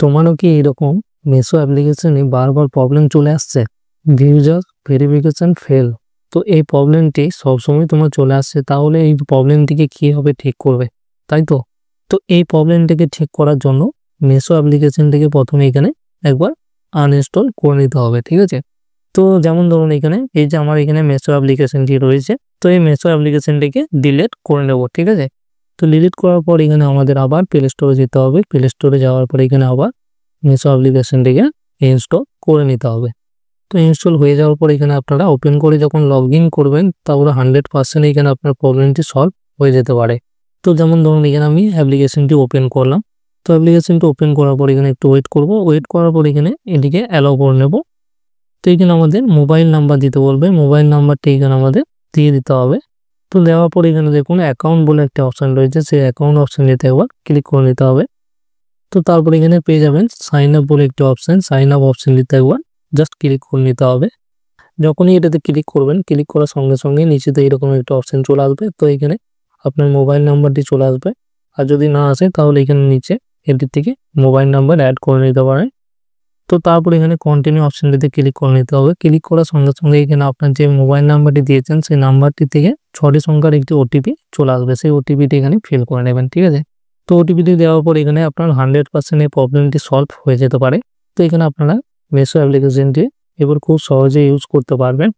তোমারও কি এরকম মেসো অ্যাপ্লিকেশনে বারবার প্রবলেম চলে আসছে? ইউজার ভেরিফিকেশন ফেল, তো এই প্রবলেমটি সবসময় তোমার চলে আসছে, তাহলে এই প্রবলেমটিকে কীভাবে ঠিক করবে, তাই তো? তো এই প্রবলেমটিকে ঠিক করার জন্য মেসো অ্যাপ্লিকেশনটিকে প্রথমে এখানে একবার আনইনস্টল করে নিতে হবে, ঠিক আছে? তো যেমন ধরুন এখানে এই যে আমার এখানে মেসো অ্যাপ্লিকেশনটি রয়েছে, তো এই মেসো অ্যাপ্লিকেশনটিকে ডিলিট করে নেব, ঠিক আছে? তো ডিলিট করার পর এখানে আমাদের আবার প্লে স্টোরে যেতে হবে। প্লে স্টোরে যাওয়ার পর এখানে আবার মেসো অ্যাপ্লিকেশনটিকে ইনস্টল করে নিতে হবে। তো ইনস্টল হয়ে যাওয়ার পর এখানে আপনারা ওপেন করে যখন লগ ইন করবেন, তাহলে 100% এখানে আপনার প্রবলেমটি সলভ হয়ে যেতে পারে। তো যেমন ধরুন এখানে আমি অ্যাপ্লিকেশনটি ওপেন করলাম। তো অ্যাপ্লিকেশনটি ওপেন করার পর এখানে একটু ওয়েট করব। ওয়েট করার পর এখানে এটিকে অ্যালাউ করে নেব। তো এখানে আমাদের মোবাইল নাম্বার দিতে বলবে, মোবাইল নাম্বারটি এখানে আমাদের দিয়ে দিতে হবে। তো দেওয়ার পর এখানে দেখুন অ্যাকাউন্ট বলে একটা অপশান রয়েছে, সেই অ্যাকাউন্ট অপশানটিতে একবার ক্লিক করে নিতে হবে। তো তারপর এখানে পেয়ে যাবেন সাইন আপ বলে একটি অপশান, সাইন আপ অপশানটিতে একবার জাস্ট ক্লিক করে নিতে হবে। যখনই এটাতে ক্লিক করবেন, ক্লিক করার সঙ্গে সঙ্গে নিচেতে এরকম একটা অপশান চলে আসবে। তো এখানে আপনার মোবাইল নাম্বারটি চলে আসবে, আর যদি না আসে তাহলে এখানে নিচে এটির থেকে মোবাইল নাম্বার অ্যাড করে নিতে পারেন। তো তারপর এখানে কন্টিনিউ অপশানটিতে ক্লিক করে নিতে হবে। ক্লিক করার সঙ্গে সঙ্গে এখানে আপনার যে মোবাইল নাম্বারটি দিয়েছেন সেই নাম্বারটি থেকে 6টি সংখ্যার একটি ওটিপি চলে আসবে, সেই ওটিপিটি এখানে ফিল করে নেবেন, ঠিক আছে? তো ওটিপিটি দেওয়ার পর এখানে আপনার 100% এই প্রবলেমটি সলভ হয়ে যেতে পারে। তো এখানে আপনারা মেসো অ্যাপ্লিকেশনটি এবার খুব সহজে ইউজ করতে পারবেন।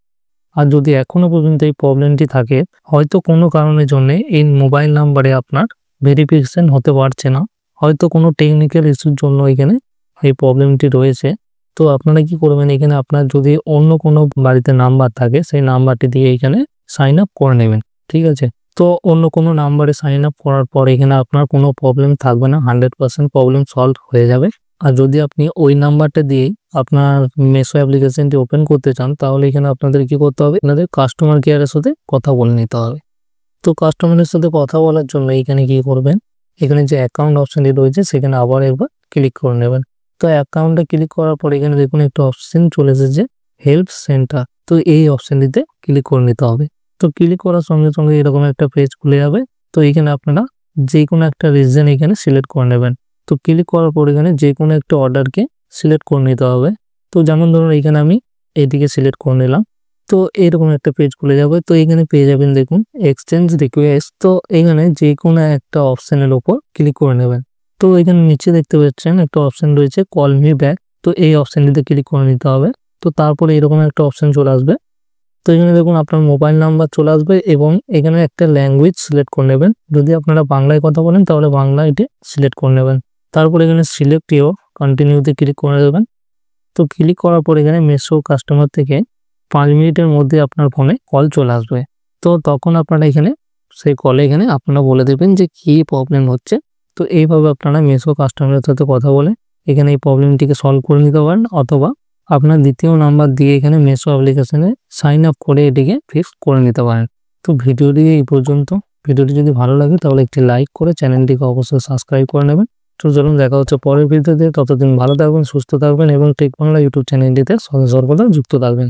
আর যদি এখনও পর্যন্ত এই প্রবলেমটি থাকে, হয়তো কোনো কারণের জন্য এই মোবাইল নাম্বারে আপনার ভেরিফিকেশন হতে পারছে না, হয়তো কোনো টেকনিক্যাল ইস্যুর জন্য এখানে এই প্রবলেমটি রয়েছে, তো আপনারা কি করবেন, এখানে আপনার যদি অন্য কোনো বাড়িতে নাম্বার থাকে সেই নাম্বারটি দিয়ে এখানে সাইন আপ করে নেবেন, ঠিক আছে? তো অন্য কোনো নাম্বারে সাইন আপ করার পর এখানে আপনার কোনো প্রবলেম থাকবে না, 100% প্রবলেম সলভ হয়ে যাবে। আর যদি আপনি ওই নাম্বারটা দিয়েই আপনার মেসো অ্যাপ্লিকেশনটি ওপেন করতে চান, তাহলে এখানে আপনাদের কি করতে হবে, আপনাদের কাস্টমার কেয়ারের সাথে কথা বলে নিতে হবে। তো কাস্টমারের সাথে কথা বলার জন্য এখানে কি করবেন, এখানে যে অ্যাকাউন্ট অপশানটি রয়েছে সেখানে আবার একবার ক্লিক করে নেবেন। তো অ্যাকাউন্টে ক্লিক করার পর এখানে দেখুন একটা অপশন চলে এসেছে হেল্প সেন্টার, তো এই অপশানটিতে ক্লিক করে নিতে হবে। তো ক্লিক করার সঙ্গে সঙ্গে এরকম একটা পেজ খুলে যাবে। তো এখানে আপনারা যে কোনো একটা রিজন এখানে সিলেক্ট করে নেবেন। তো ক্লিক করার পর এখানে যে কোনো একটা অর্ডারকে সিলেক্ট করে নিতে হবে। তো যেমন ধরুন এখানে আমি এইদিকে সিলেক্ট করে নিলাম। তো এরকম একটা পেজ খুলে যাবে। তো এখানে পেয়ে যাবেন দেখুন এক্সচেঞ্জ রিকোয়েস্ট, তো এখানে যে কোনো একটা অপশানের উপর ক্লিক করে নেবেন। তো এখানে নিচে দেখতে পাচ্ছেন একটা অপশান রয়েছে কল মি ব্যাক, তো এই অপশানটিতে ক্লিক করে নিতে হবে। তো তারপরে এরকম একটা অপশান চলে আসবে। তো এখানে দেখুন আপনার মোবাইল নাম্বার চলে আসবে এবং এখানে একটা ল্যাঙ্গুয়েজ সিলেক্ট করে নেবেন। যদি আপনারা বাংলায় কথা বলেন তাহলে বাংলা এটি সিলেক্ট করে নেবেন। তারপর এখানে সিলেক্ট ইওর কন্টিনিউতে ক্লিক করে দেবেন। তো ক্লিক করার পর এখানে মেসো কাস্টমার থেকে 5 মিনিটের মধ্যে আপনার ফোনে কল চলে আসবে। তো তখন আপনারা এখানে সেই কলে এখানে আপনারা বলে দেবেন যে কী প্রবলেম হচ্ছে। তো এইভাবে আপনারা মেসো কাস্টমারের সাথে কথা বলে এখানে এই প্রবলেমটিকে সলভ করে নিতে পারেন, অথবা আপনার দ্বিতীয় নাম্বার দিয়ে এখানে মেসো অ্যাপ্লিকেশনে সাইন আপ করে এটিকে ফিক্স করে নিতে পারেন। তো ভিডিওটি এই পর্যন্ত। ভিডিওটি যদি ভালো লাগে তাহলে একটি লাইক করে চ্যানেলটিকে অবশ্যই সাবস্ক্রাইব করে নেবেন। তো চলুন দেখা হচ্ছে পরের ভিডিওতে, ততদিন ভালো থাকবেন, সুস্থ থাকবেন এবং টেক বাংলা ইউটিউব চ্যানেলটিতে সদা সর্বদা যুক্ত থাকবেন।